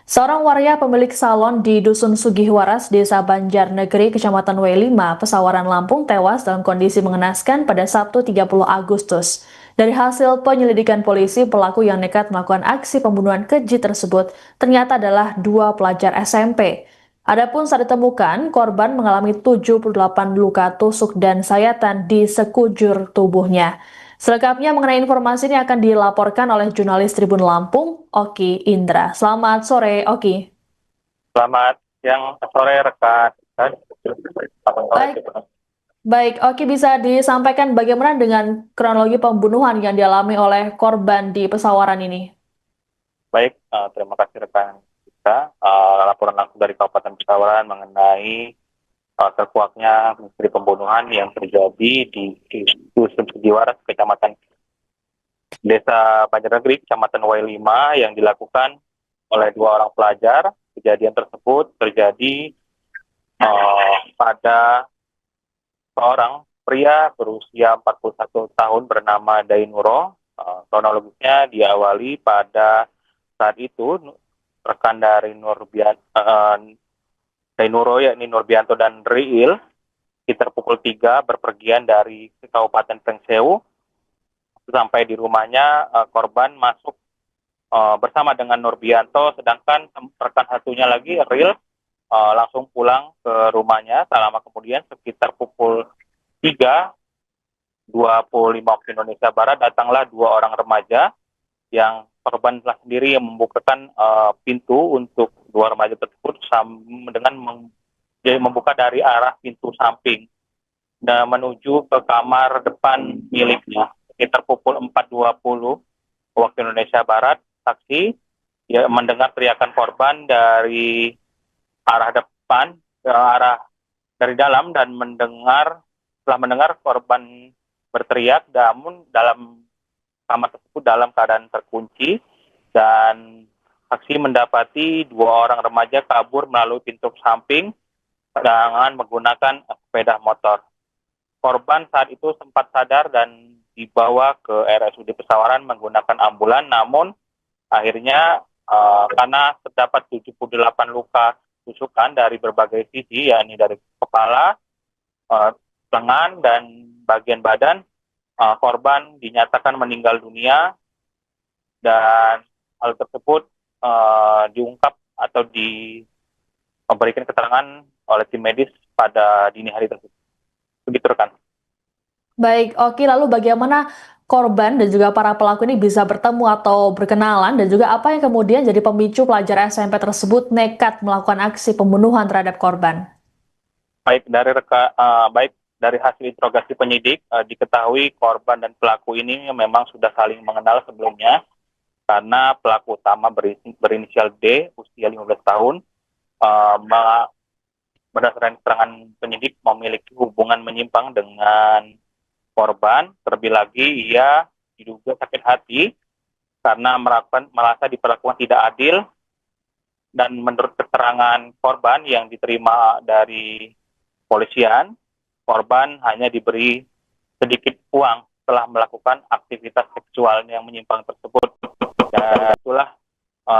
Seorang waria pemilik salon di Dusun Sugihwaras, Desa Banjarnegeri, Kecamatan W5, Pesawaran Lampung tewas dalam kondisi mengenaskan pada Sabtu 30 Agustus. Dari hasil penyelidikan polisi, pelaku yang nekat melakukan aksi pembunuhan keji tersebut ternyata adalah dua pelajar SMP. Adapun saat ditemukan, korban mengalami 78 luka tusuk dan sayatan di sekujur tubuhnya. Selengkapnya mengenai informasi ini akan dilaporkan oleh jurnalis Tribun Lampung, Oki Indra. Selamat sore, Oki. Selamat siang, sore rekan. Selamat sore. Baik, baik. Oki bisa disampaikan bagaimana dengan kronologi pembunuhan yang dialami oleh korban di Pesawaran ini? Baik, terima kasih rekan kita. Laporan langsung dari Kabupaten Pesawaran mengenai terkuaknya misteri pembunuhan yang terjadi di Dusun Sugiwaras, Kecamatan Desa Banjarnegeri, Kecamatan W5 yang dilakukan oleh dua orang pelajar. Kejadian tersebut terjadi pada seorang pria berusia 41 tahun bernama Dainuro. Kronologisnya diawali pada saat itu rekan dari Dainuro yakni Nurbianto dan Riil sekitar pukul 3 berpergian dari Kabupaten Pringsewu. Sampai di rumahnya korban masuk bersama dengan Nurbianto, sedangkan rekan satunya lagi Riil langsung pulang ke rumahnya. Tak lama kemudian sekitar pukul 3:25 waktu Indonesia Barat datanglah dua orang remaja yang korban telah sendiri yang membukakan pintu untuk dua remaja tersebut dengan membuka dari arah pintu samping dan menuju ke kamar depan miliknya. Sekitar pukul 4:20 waktu Indonesia Barat, saksi mendengar teriakan korban dari arah depan ke arah dari dalam dan setelah mendengar korban berteriak, namun dalam kamar tersebut dalam keadaan terkunci, dan saksi mendapati dua orang remaja kabur melalui pintu samping dengan menggunakan sepeda motor. Korban saat itu sempat sadar dan dibawa ke RSUD Pesawaran menggunakan ambulan, namun akhirnya karena terdapat 78 luka tusukan dari berbagai sisi, yakni dari kepala, lengan, dan bagian badan, korban dinyatakan meninggal dunia, dan hal tersebut diungkap atau diberikan keterangan oleh tim medis pada dini hari tersebut. Begitu rekan. Baik, Oki, lalu bagaimana korban dan juga para pelaku ini bisa bertemu atau berkenalan dan juga apa yang kemudian jadi pemicu pelajar SMP tersebut nekat melakukan aksi pembunuhan terhadap korban? Baik dari hasil interogasi penyidik, diketahui korban dan pelaku ini memang sudah saling mengenal sebelumnya, karena pelaku utama berinisial D, usia 15 tahun, berdasarkan keterangan penyidik memiliki hubungan menyimpang dengan korban. Terlebih lagi ia diduga sakit hati karena merasa diperlakukan tidak adil, dan menurut keterangan korban yang diterima dari polisian, korban hanya diberi sedikit uang setelah melakukan aktivitas seksual yang menyimpang tersebut. Dan itulah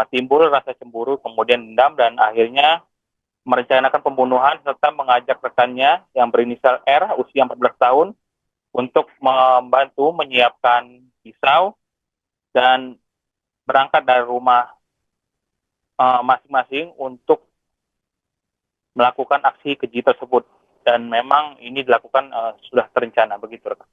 timbul rasa cemburu, kemudian dendam, dan akhirnya merencanakan pembunuhan serta mengajak rekannya yang berinisial R, usia 14 tahun, untuk membantu menyiapkan pisau dan berangkat dari rumah masing-masing untuk melakukan aksi keji tersebut. Dan memang ini dilakukan sudah terencana, begitu rekan.